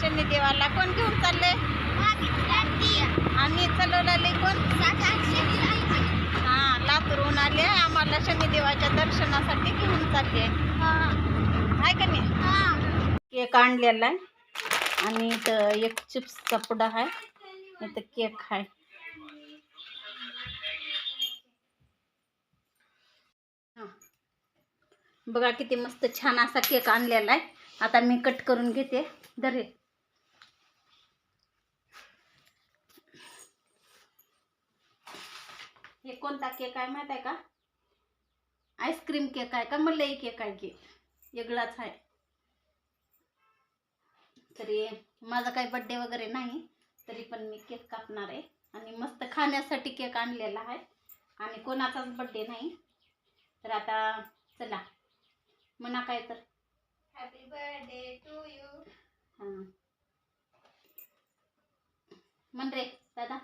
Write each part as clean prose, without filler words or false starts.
शनिदेवाला कोण घेऊन चालले? आम्ही चालवले कोण? हा, लातूरहून आले. आम्हाला शनिदेवाच्या दर्शनासाठी घेऊन चालले आहे का नाही? केक आणलेला आहे आणि इथं एक चिप्सचा पुडा आहे, इथं केक आहे. बघा किती मस्त छान असा केक आणलेला आहे. आता मी कट करून घेते. दरे हे कोणता केक आहे माहित आहे का? आईस्क्रीम केक आहे का मलाई केक आहे की वेगळाच आहे. तरी माझा काही बर्थडे वगैरे नाही, तरी पण मी केक कापणार आहे आणि मस्त खाण्यासाठी केक आणलेला आहे आणि कोणाचाच बर्थडे नाही. तर आता चला म्हणा काय तर हॅपी बर्थडे टू यू. हां म्हण रे दादा,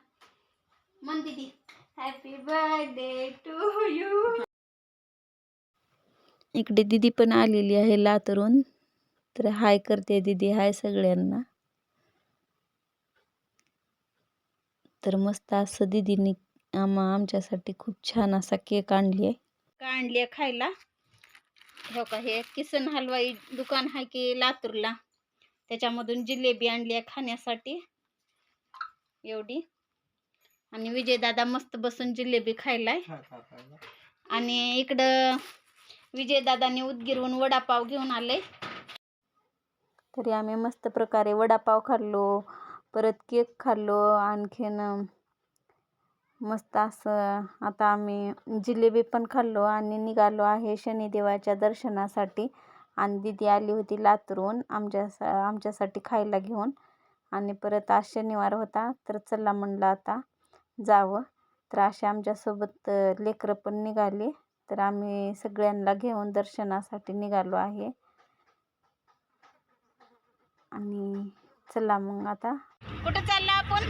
म्हण दीदी हॅपी बर्थडे टू यू. इकडे दीदी पण आलेली आहे लातूरून, तर हाय करते दीदी, हाय सगळ्यांना. तर मस्त असं दीदीने आमच्यासाठी खूप छान असा केक आणली आहे खायला. हो का, हे किसन हलवाई दुकान आहे की लातूरला, त्याच्यामधून जिलेबी आणली आहे खाण्यासाठी एवढी. आणि विजय दादा मस्त बसून जिलेबी खायलाय. आणि इकडं विजय दादाने उदगीरहून वडापाव घेऊन आले. तरी आम्ही मस्त प्रकारे वडापाव खाल्लो, परत केक खाल्लो, आणखीन मस्त असं आता आम्ही जिलेबी पण खाल्लो आणि निघालो आहे शनिदेवाच्या दर्शनासाठी. आणि दीदी आली होती लातूरहून आमच्यासाठी खायला घेऊन. आणि परत आज शनिवार होता, तर चला म्हणलं आता जावं. तर असे आमच्यासोबत लेकरं पण निघाले, तर आम्ही सगळ्यांना घेऊन दर्शनासाठी निघालो आहे. आणि चला मग आता कुठं चाललो आपण?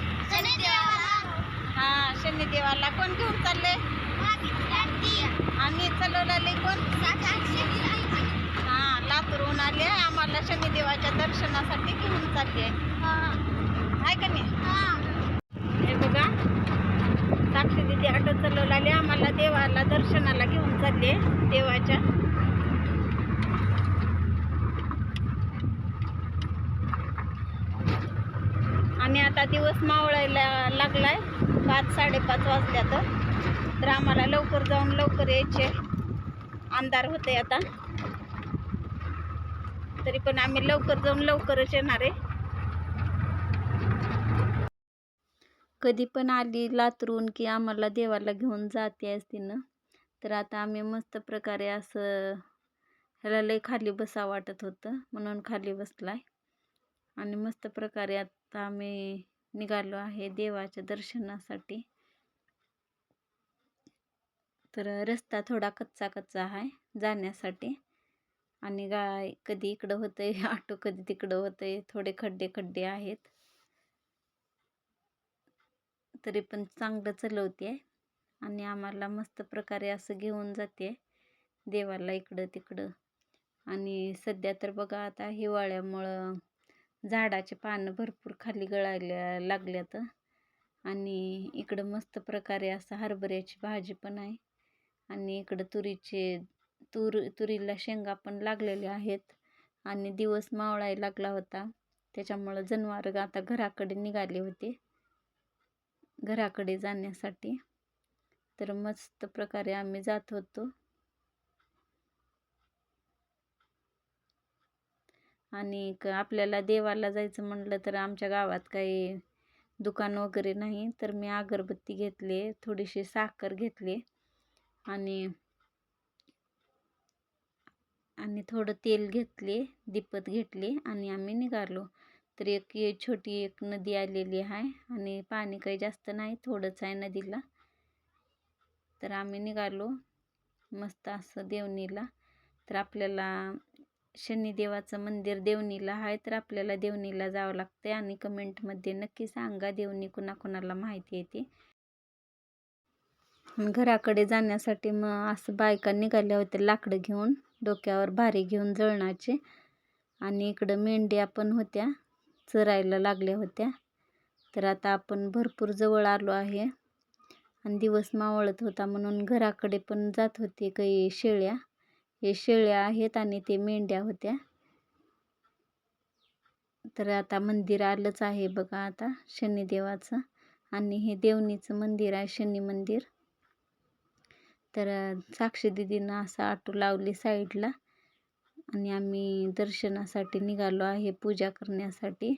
हा, शनिदेवाला कोण घेऊन चालले? आम्ही चालवले कोण? हा, लातूरहून आले. आम्हाला शनिदेवाच्या दर्शनासाठी घेऊन चालले आहे का नाही? हे बघा साक्षी दीदी ऑटो चालवले, आम्हाला देवाला दर्शनाला घेऊन चालले देवाच्या. आणि आता दिवस मावळायला लागलाय, 5-5:30 वाजल्यात. तर आम्हाला लवकर जाऊन लवकर यायचे, अंधार होते आता. तरी पण आम्ही लवकर जाऊन लवकरच येणार आहे. कधी पण आली लातूरून की आम्हाला देवाला घेऊन जाते तिनं. तर आता आम्ही मस्त प्रकारे असं, ह्याला लय खाली बसा वाटत होतं म्हणून खाली बसलाय. आणि मस्त प्रकारे आता आम्ही निघालो आहे देवाच्या दर्शनासाठी. तर रस्ता थोडा कच्चा आहे जाण्यासाठी. आणि कधी इकडं होतंय ऑटो, कधी तिकडं होतंय, थोडे खड्डे आहेत. तरी पण चांगलं चालवते आणि आम्हाला मस्त प्रकारे असं घेऊन जाते देवाला इकडं तिकडं. आणि सध्या तर बघा आता हिवाळ्यामुळं झाडाचे पानं भरपूर खाली गळायला लागल्यात. आणि इकडं मस्त प्रकारे असं हरभऱ्याची भाजी पण आहे. आणि इकडं तुरीला शेंगा पण लागलेल्या आहेत. आणि दिवस मावळायला लागला होता, त्याच्यामुळं जनावर आता घराकडे निघाले होते, घराकडे जाण्यासाठी. तर मस्त प्रकारे आम्ही जात होतो. आणि आपल्याला देवाला जायचं म्हटलं तर आमच्या गावात काही दुकान वगैरे नाही. तर मी अगरबत्ती घेतली, थोडीशी साखर घेतली आणि थोडं तेल घेतले, दीपत घेतली आणि आम्ही निघालो. तर एक छोटी नदी आलेली आहे आणि पाणी काही जास्त नाही, थोडंच आहे नदीला. तर आम्ही निघालो मस्त असं देवणीला. तर आपल्याला शनिदेवाचं मंदिर देवणीला आहे, तर आपल्याला देवणीला जावं लागते. आणि कमेंटमध्ये नक्की सांगा देवणी कुणाकुणाला माहिती आहे ती. घराकडे जाण्यासाठी मग असं बायका निघाल्या होत्या लाकडं घेऊन, डोक्यावर भारी घेऊन जळणाचे. आणि इकडं मेंढ्या पण होत्या, चरायला लागल्या होत्या. तर आता आपण भरपूर जवळ आलो आहे आणि दिवस मावळत होता म्हणून घराकडे पण जात होते काही शेळ्या. हे शेळ्या आहेत आणि ते मेंढ्या होत्या. तर आता मंदिर आलंच आहे बघा आता शनिदेवाचं, आणि हे देवणीचं मंदिर आहे, शनी मंदिर. तर साक्षी दीदीनं असं ऑटो लावली साईडला आणि आम्ही दर्शनासाठी निघालो आहे, पूजा करण्यासाठी.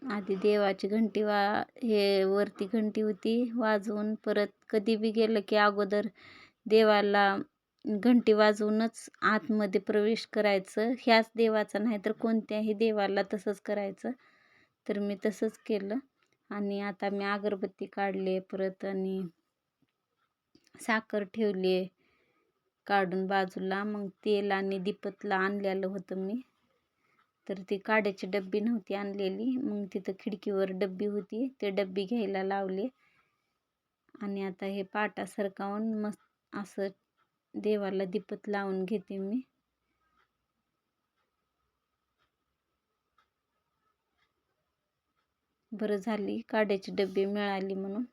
आधी देवाची घंटी हे वरती घंटी होती वाजवून, परत कधी बी गेलं की अगोदर देवाला घंटी वाजवूनच आतमध्ये प्रवेश करायचं. ह्याच देवाचा नाही तर कोणत्याही देवाला तसंच करायचं. तर मी तसंच केलं आणि आता मी अगरबत्ती काढले परत आणि साखर ठेवली काढून बाजूला. मग तेल आणि दीपतला आणलेलं होतं मी. तर ती काड्याची डब्बी नव्हती आणलेली, मग तिथं खिडकीवर डब्बी होती, ते डब्बी घ्यायला लावले. आणि आता हे पाटा सरकावून मस्त असं देवाला दीपत लावून घेते मी. बरं झाली काड्याची डब्बी मिळाली म्हणून.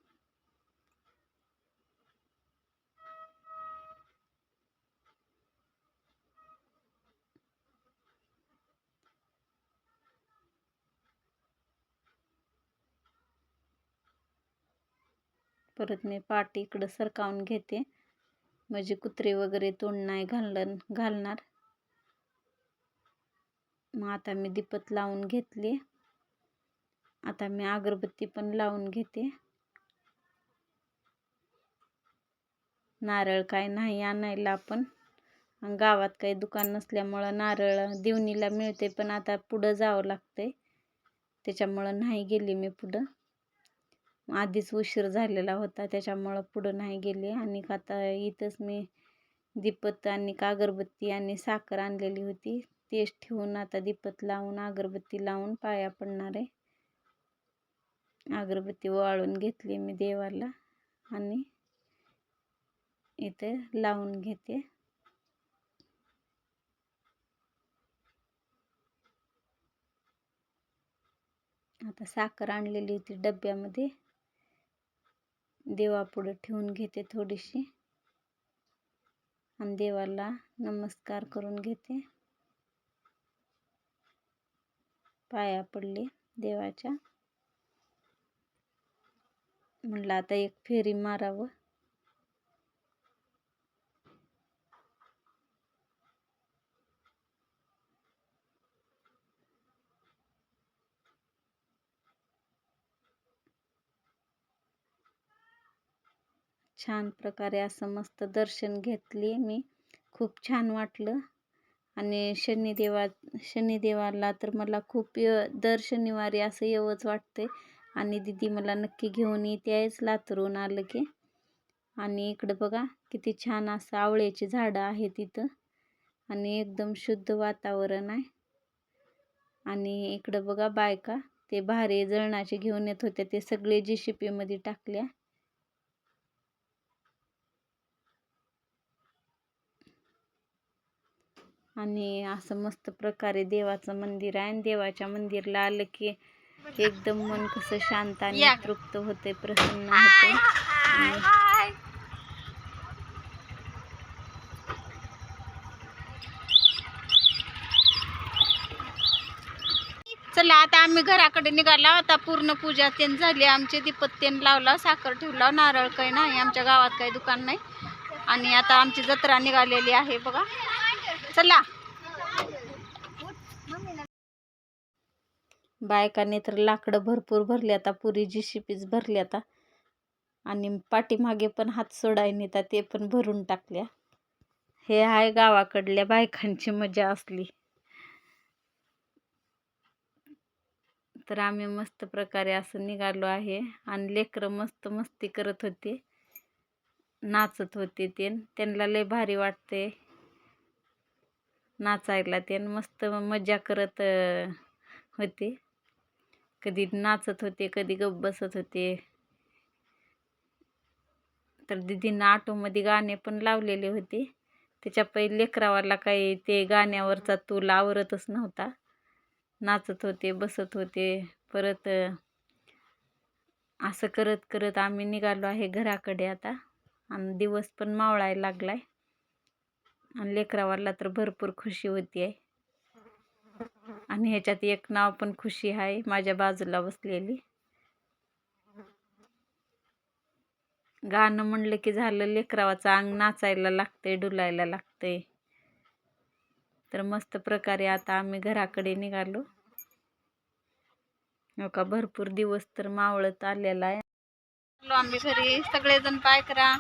परत मी पाट इकडं सरकावून घेते म्हणजे कुत्रे वगैरे तोंड नाही घालणार. मग आता मी दीपत लावून घेतले. आता मी अगरबत्ती पण लावून घेते. नारळ काय नाही आणायला आपण, गावात काही दुकान नसल्यामुळं नारळ देवणीला मिळते, पण आता पुढं जावं लागतंय त्याच्यामुळं नाही गेले मी पुढं. आधीच उशीर झालेला होता त्याच्यामुळं पुढं नाही गेले. आणि आता इथंच मी दीपत आणि अगरबत्ती आणि साखर आणलेली होती तेच ठेवून आता दीपत लावून अगरबत्ती लावून पाया पडणार आहे. अगरबत्ती वाळून घेतली मी देवाला आणि इथे लावून घेते. आता साखर आणलेली होती डब्यामध्ये, देवापुढे ठेवून घेते थोडीशी आणि देवाला नमस्कार करून घेते. पाया पडले देवाच्या. म्हणलं आता एक फेरी मारावं. छान प्रकारे असं मस्त दर्शन घेतले मी, खूप छान वाटलं. आणि शनिदेवाला तर मला खूप दर शनिवारी असं येवंच वाटते. आणि दीदी मला नक्की घेऊन येतेच लातूरून आलं की. आणि इकडं बघा किती छान असं आवळ्याची झाडं आहेत इथं आणि एकदम शुद्ध वातावरण आहे. आणि इकडं बघा बायका ते भारे जळणाचे घेऊन येत होते, ते सगळे JCP मध्ये टाकल्या. आणि असं मस्त प्रकारे देवाचं मंदिर आहे. आणि देवाच्या मंदिरला आलं की एकदम मन कसं शांत आणि तृप्त होते, प्रसन्न होते. चला आता आम्ही घराकडे निघाला. आता पूर्ण पूजा तेन झाली आमची, दीपत तेन लावला, साखर ठेवला, नारळ काही नाही, आमच्या गावात काही दुकान नाही. आणि आता आमची जत्रा निघालेली आहे बघा. चला बायकाने तर लाकडं भरपूर भरली आता, पुरी JCPच भरली आता. आणि पाठीमागे पण हात सोडायने तर ते पण भरून टाकल्या. हे आहे गावाकडल्या बायकांची मजा असली. तर आम्ही मस्त प्रकारे असं निघालो आहे. आणि लेकरं मस्त मस्ती करत होते, नाचत होते. त्यांना लय भारी वाटते नाचायला. मस्त मजा करत होते, कधी नाचत होते कधी गप्प बसत होते. तर दीदींना ऑटोमध्ये गाणे पण लावलेले होते, त्याच्या पहिले लेकरावाला काही ते गाण्यावरचा तूल आवरतच नव्हता. नाचत होते, बसत होते. परत असं करत करत आम्ही निघालो आहे घराकडे आता. आणि दिवस पण मावळायला लागलाय. आणि लेकरावाला तर भरपूर खुशी होती आहे. आणि ह्याच्यात एक नाव पण खुशी आहे माझ्या बाजूला बसलेली. गाणं म्हणलं की झालं, लेकरावाचं अंग नाचायला लागतंय, डुलायला लागतंय. तर मस्त प्रकारे आता आम्ही घराकडे निघालो. हो का, भरपूर दिवस तर मावळत आलेला आहे. आम्ही घरी सगळेजण बाय करा.